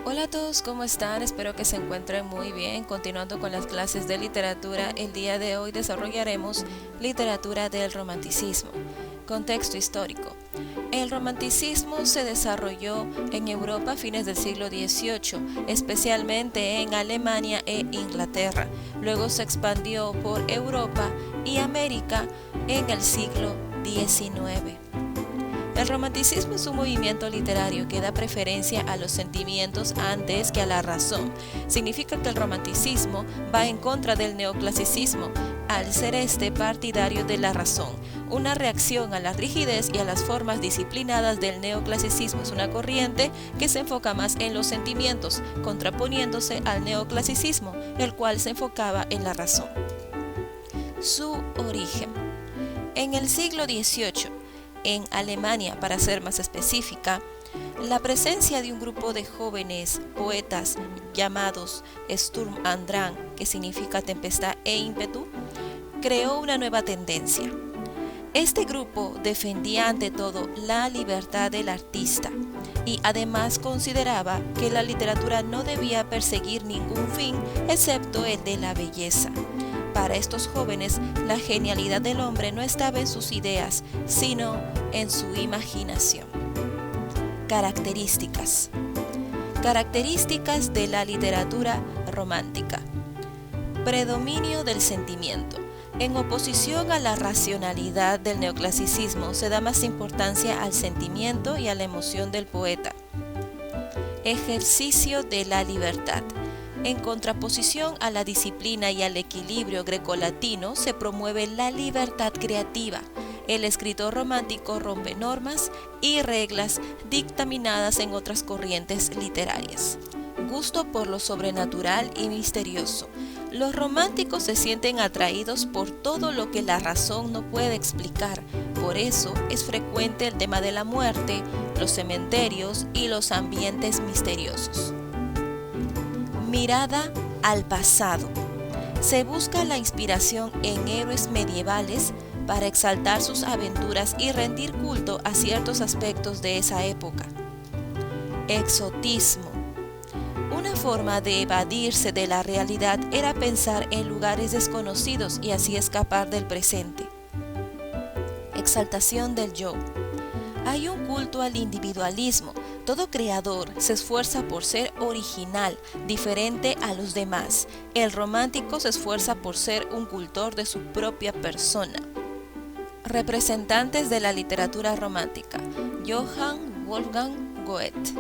Hola a todos, ¿cómo están? Espero que se encuentren muy bien. Continuando con las clases de literatura, el día de hoy desarrollaremos literatura del romanticismo. Contexto histórico. El romanticismo se desarrolló en Europa a fines del siglo XVIII, especialmente en Alemania e Inglaterra. Luego se expandió por Europa y América en el siglo XIX. El romanticismo es un movimiento literario que da preferencia a los sentimientos antes que a la razón. Significa que el romanticismo va en contra del neoclasicismo, al ser este partidario de la razón. Una reacción a la rigidez y a las formas disciplinadas del neoclasicismo es una corriente que se enfoca más en los sentimientos, contraponiéndose al neoclasicismo, el cual se enfocaba en la razón. Su origen. En el siglo XVIII, en Alemania, para ser más específica, la presencia de un grupo de jóvenes poetas llamados Sturm und Drang, que significa tempestad e ímpetu, creó una nueva tendencia. Este grupo defendía ante todo la libertad del artista y además consideraba que la literatura no debía perseguir ningún fin excepto el de la belleza. Para estos jóvenes, la genialidad del hombre no estaba en sus ideas, sino en su imaginación. Características. Características de la literatura romántica. Predominio del sentimiento. En oposición a la racionalidad del neoclasicismo, se da más importancia al sentimiento y a la emoción del poeta. Ejercicio de la libertad. En contraposición a la disciplina y al equilibrio grecolatino, se promueve la libertad creativa. El escritor romántico rompe normas y reglas dictaminadas en otras corrientes literarias. Gusto por lo sobrenatural y misterioso. Los románticos se sienten atraídos por todo lo que la razón no puede explicar. Por eso es frecuente el tema de la muerte, los cementerios y los ambientes misteriosos. Mirada al pasado. Se busca la inspiración en héroes medievales para exaltar sus aventuras y rendir culto a ciertos aspectos de esa época. Exotismo. Una forma de evadirse de la realidad era pensar en lugares desconocidos y así escapar del presente. Exaltación del yo. Hay un culto al individualismo. Todo creador se esfuerza por ser original, diferente a los demás. El romántico se esfuerza por ser un cultor de su propia persona. Representantes de la literatura romántica. Johann Wolfgang Goethe.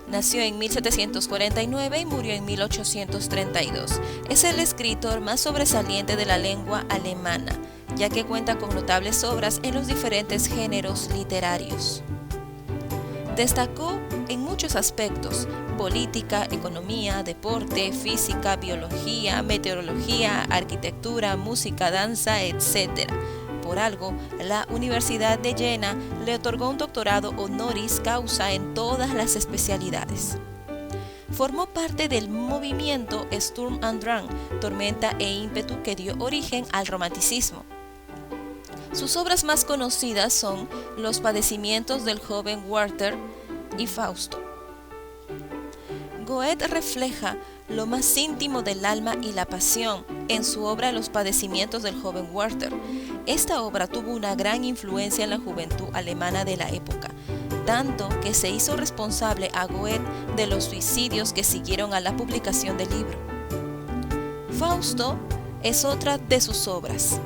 Nació en 1749 y murió en 1832. Es el escritor más sobresaliente de la lengua alemana, ya que cuenta con notables obras en los diferentes géneros literarios. Destacó en muchos aspectos: política, economía, deporte, física, biología, meteorología, arquitectura, música, danza, etc. Por algo, la Universidad de Jena le otorgó un doctorado honoris causa en todas las especialidades. Formó parte del movimiento Sturm und Drang, tormenta e ímpetu, que dio origen al romanticismo. Sus obras más conocidas son Los padecimientos del joven Werther y Fausto. Goethe refleja lo más íntimo del alma y la pasión en su obra Los padecimientos del joven Werther. Esta obra tuvo una gran influencia en la juventud alemana de la época, tanto que se hizo responsable a Goethe de los suicidios que siguieron a la publicación del libro. Fausto es otra de sus obras.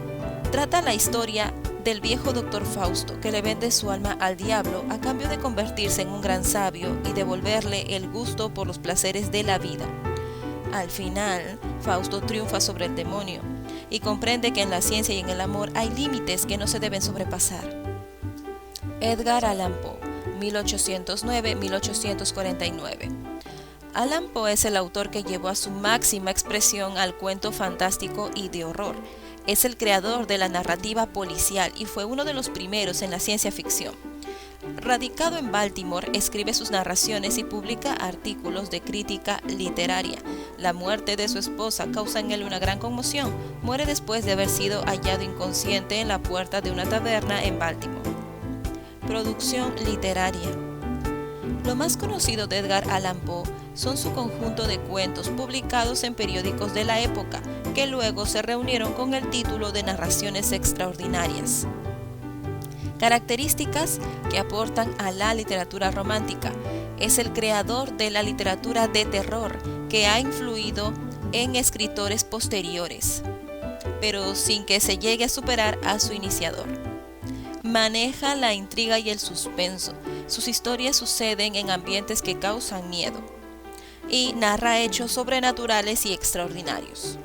Trata la historia del viejo doctor Fausto, que le vende su alma al diablo a cambio de convertirse en un gran sabio y devolverle el gusto por los placeres de la vida. Al final, Fausto triunfa sobre el demonio y comprende que en la ciencia y en el amor hay límites que no se deben sobrepasar. Edgar Allan Poe, 1809-1849. Allan Poe es el autor que llevó a su máxima expresión al cuento fantástico y de horror. Es el creador de la narrativa policial y fue uno de los primeros en la ciencia ficción. Radicado en Baltimore, escribe sus narraciones y publica artículos de crítica literaria. La muerte de su esposa causa en él una gran conmoción. Muere después de haber sido hallado inconsciente en la puerta de una taberna en Baltimore. Producción literaria. Lo más conocido de Edgar Allan Poe son su conjunto de cuentos publicados en periódicos de la época, que luego se reunieron con el título de Narraciones Extraordinarias. Características que aportan a la literatura romántica. Es el creador de la literatura de terror que ha influido en escritores posteriores, pero sin que se llegue a superar a su iniciador. Maneja la intriga y el suspenso. Sus historias suceden en ambientes que causan miedo y narra hechos sobrenaturales y extraordinarios.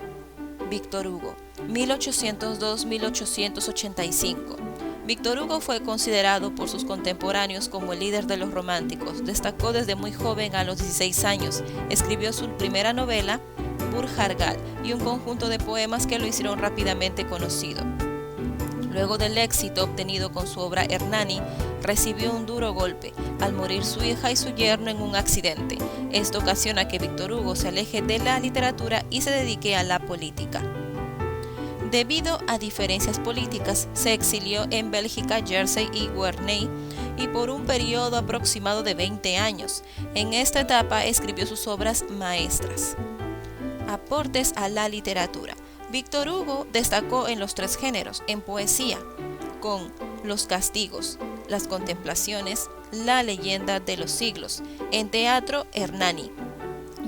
Víctor Hugo, 1802-1885. Víctor Hugo fue considerado por sus contemporáneos como el líder de los románticos. Destacó desde muy joven, a los 16 años. Escribió su primera novela, Burjargal, y un conjunto de poemas que lo hicieron rápidamente conocido. Luego del éxito obtenido con su obra Hernani, recibió un duro golpe al morir su hija y su yerno en un accidente. Esto ocasiona que Víctor Hugo se aleje de la literatura y se dedique a la política. Debido a diferencias políticas, se exilió en Bélgica, Jersey y Guernsey y por un periodo aproximado de 20 años. En esta etapa escribió sus obras maestras. Aportes a la literatura. Víctor Hugo destacó en los 3 géneros: en poesía, con Los Castigos, Las Contemplaciones, La Leyenda de los Siglos; en teatro, Hernani;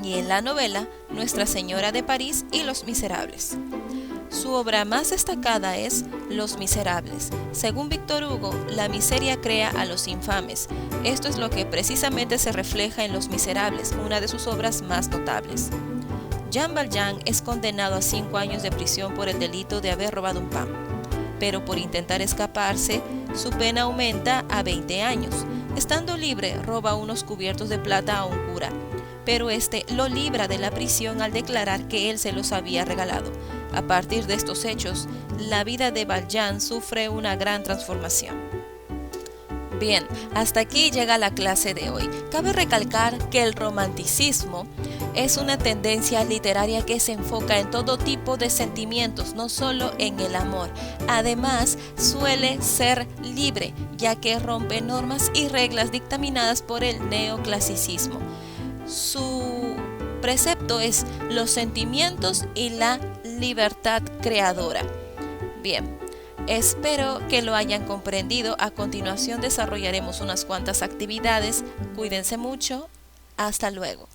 y en la novela, Nuestra Señora de París y Los Miserables. Su obra más destacada es Los Miserables. Según Víctor Hugo, la miseria crea a los infames. Esto es lo que precisamente se refleja en Los Miserables, una de sus obras más notables. Jean Valjean es condenado a 5 años de prisión por el delito de haber robado un pan, pero por intentar escaparse, su pena aumenta a 20 años. Estando libre, roba unos cubiertos de plata a un cura, pero este lo libra de la prisión al declarar que él se los había regalado. A partir de estos hechos, la vida de Valjean sufre una gran transformación. Bien, hasta aquí llega la clase de hoy. Cabe recalcar que el romanticismo es una tendencia literaria que se enfoca en todo tipo de sentimientos, no solo en el amor. Además, suele ser libre, ya que rompe normas y reglas dictaminadas por el neoclasicismo. Su precepto es los sentimientos y la libertad creadora. Bien, espero que lo hayan comprendido. A continuación desarrollaremos unas cuantas actividades. Cuídense mucho. Hasta luego.